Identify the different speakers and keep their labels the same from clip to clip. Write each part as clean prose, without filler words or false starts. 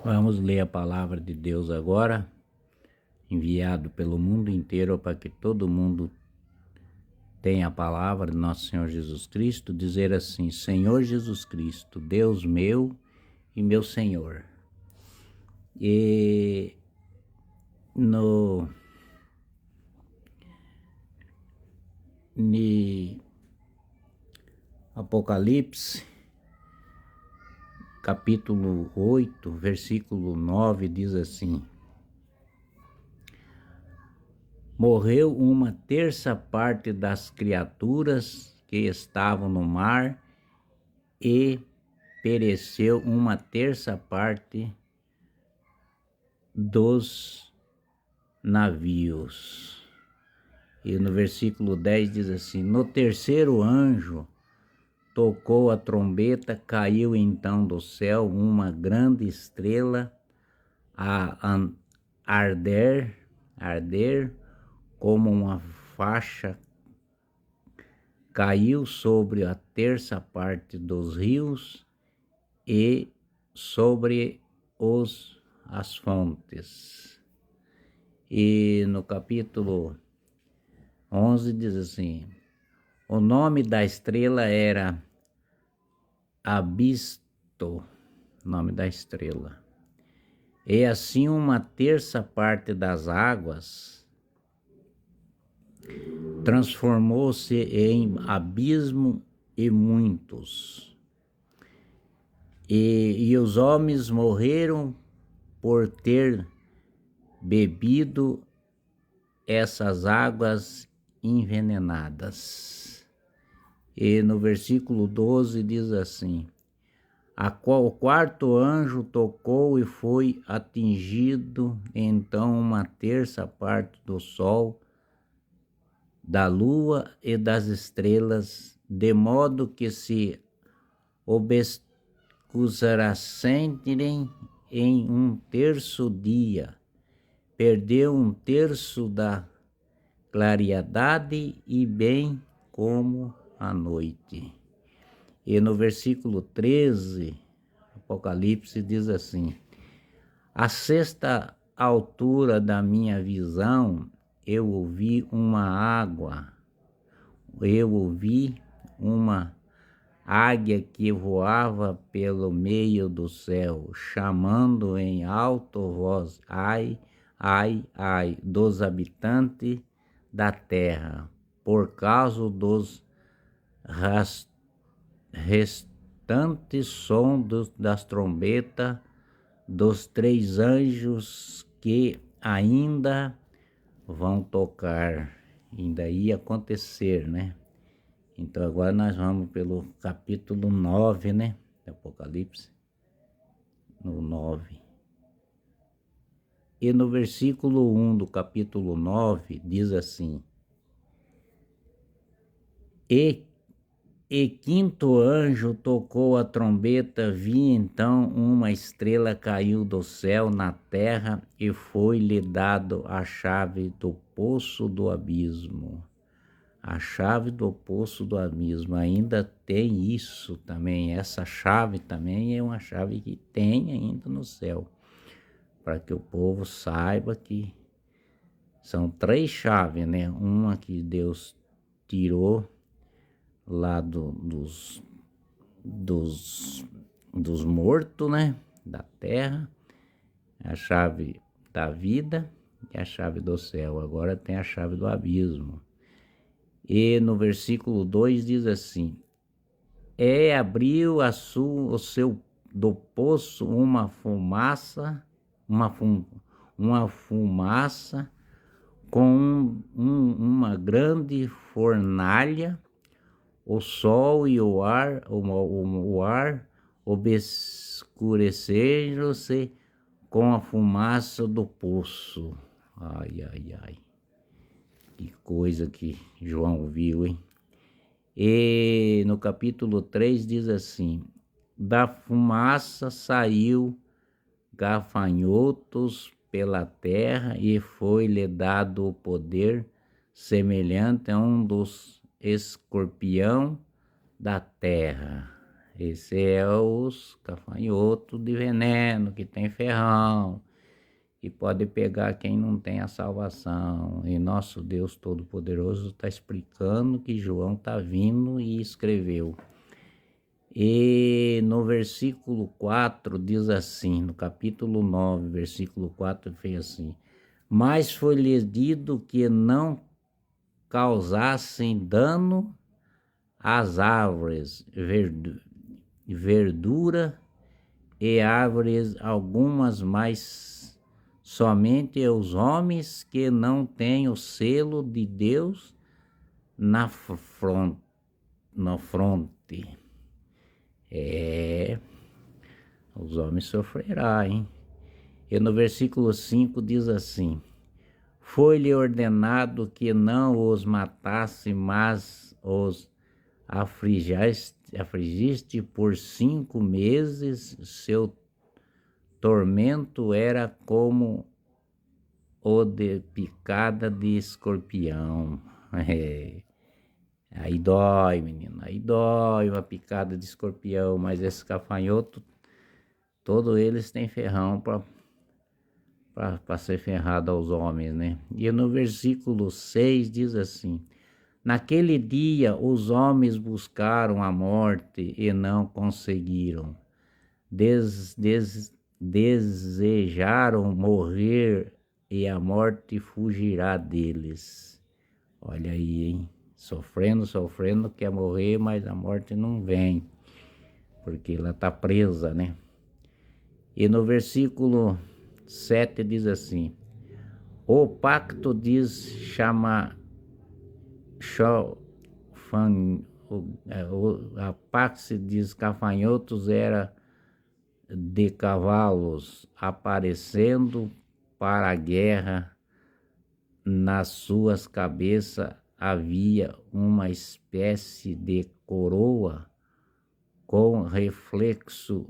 Speaker 1: Vamos ler a palavra de Deus agora, enviado pelo mundo inteiro para que todo mundo tenha a palavra de nosso Senhor Jesus Cristo, dizer assim: Senhor Jesus Cristo, Deus meu e meu Senhor. E no Apocalipse, capítulo 8, versículo 9, diz assim: Morreu uma terça parte das criaturas que estavam no mar e pereceu uma terça parte dos navios. E no versículo 10 diz assim: No terceiro anjo tocou a trombeta, caiu então do céu uma grande estrela a arder como uma faixa, caiu sobre a terça parte dos rios e sobre as fontes. E no capítulo 11 diz assim: o nome da estrela era Abisto, nome da estrela. E assim uma terça parte das águas transformou-se em abismo e muitos. E os homens morreram por ter bebido essas águas envenenadas. E no versículo 12 diz assim: o quarto anjo tocou e foi atingido então uma terça parte do sol, da lua e das estrelas, de modo que se obscurecerem em um terço dia, perdeu um terço da claridade e bem como a noite. E no versículo 13, Apocalipse diz assim: a sexta altura da minha visão, eu ouvi uma águia que voava pelo meio do céu, chamando em alta voz: ai, ai, ai, dos habitantes da terra, por causa dos restantes som das trombetas dos três anjos que ainda vão tocar, ainda ia acontecer, né? Então agora nós vamos pelo capítulo 9, né? Apocalipse, no 9. E no versículo 1 do capítulo 9 diz assim: E quinto anjo tocou a trombeta, vi então uma estrela caiu do céu na terra e foi-lhe dado a chave do poço do abismo. A chave do poço do abismo, ainda tem isso também, essa chave também é uma chave que tem ainda no céu, para que o povo saiba que são três chaves, né? Uma que Deus tirou lá dos mortos, né? Da terra, a chave da vida e a chave do céu. Agora tem a chave do abismo. E no versículo 2 diz assim: abriu o seu do poço uma fumaça, com uma grande fornalha, o sol e o ar obscureceram-se com a fumaça do poço. Ai, ai, ai. Que coisa que João viu, hein? E no capítulo 3 diz assim: da fumaça saiu gafanhotos pela terra e foi-lhe dado o poder semelhante a um dos escorpião da terra. Esse é os gafanhotos de veneno, que tem ferrão, e pode pegar quem não tem a salvação. E nosso Deus Todo-Poderoso está explicando que João está vindo e escreveu. E no versículo 4 diz assim, no capítulo 9, versículo 4, fez assim: mas foi-lhes dito que não causassem dano às árvores, verdura e árvores algumas, mas somente aos homens que não têm o selo de Deus na fronte. Os homens sofrerão, hein? E no versículo 5 diz assim: foi-lhe ordenado que não os matasse, mas os afligiste por 5 meses. Seu tormento era como o de picada de escorpião. Aí dói, menino, aí dói uma picada de escorpião, mas esses gafanhotos, todos eles têm ferrão para ser ferrado aos homens, né? E no versículo 6 diz assim: naquele dia os homens buscaram a morte e não conseguiram. Desejaram morrer e a morte fugirá deles. Olha aí, hein? Sofrendo, quer morrer, mas a morte não vem, porque ela está presa, né? E no versículo 7 diz assim: o pacto diz a pax diz gafanhotos era de cavalos aparecendo para a guerra. Nas suas cabeças havia uma espécie de coroa com reflexo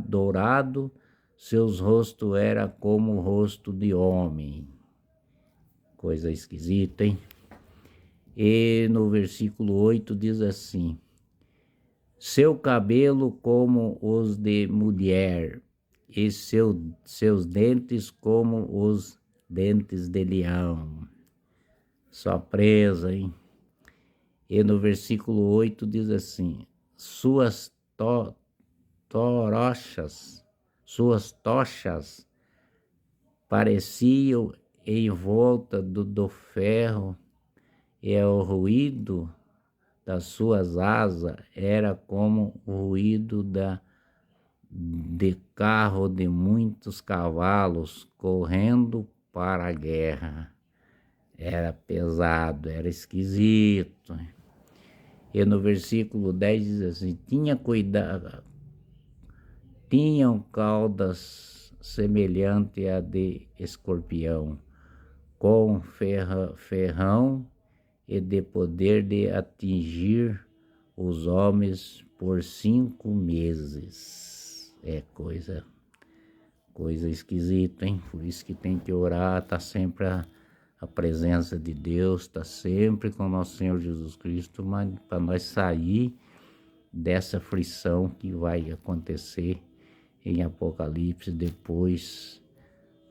Speaker 1: dourado. Seus rostos era como o rosto de homem. Coisa esquisita, hein? E no versículo 8 diz assim: seu cabelo como os de mulher, e seus dentes como os dentes de leão. Só presa, hein? E no versículo 8 diz assim: suas tochas pareciam em volta do ferro, e o ruído das suas asas era como o ruído de carro de muitos cavalos correndo para a guerra. Era pesado, era esquisito. E no versículo 10 diz assim: tinham caudas semelhante a de escorpião, com ferrão e de poder de atingir os homens por 5 meses. É coisa esquisita, hein? Por isso que tem que orar, tá sempre a presença de Deus, tá sempre com nosso Senhor Jesus Cristo, mas para nós sair dessa aflição que vai acontecer em Apocalipse depois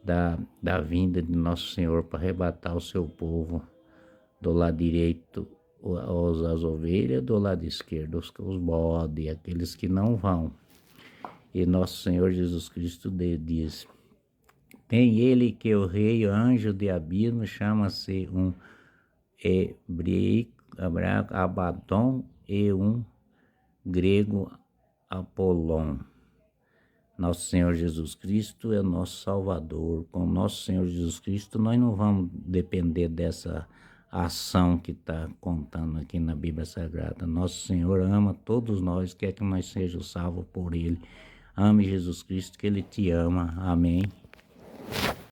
Speaker 1: da vinda de nosso Senhor para arrebatar o seu povo. Do lado direito as ovelhas, do lado esquerdo os bodes, aqueles que não vão. E nosso Senhor Jesus Cristo diz: tem ele que o rei anjo de abismo chama-se um hebraico Abaddon e um grego Apolon. Nosso Senhor Jesus Cristo é nosso Salvador. Com nosso Senhor Jesus Cristo nós não vamos depender dessa ação que está contando aqui na Bíblia Sagrada. Nosso Senhor ama todos nós, quer que nós sejamos salvos por Ele. Ame Jesus Cristo, que Ele te ama. Amém.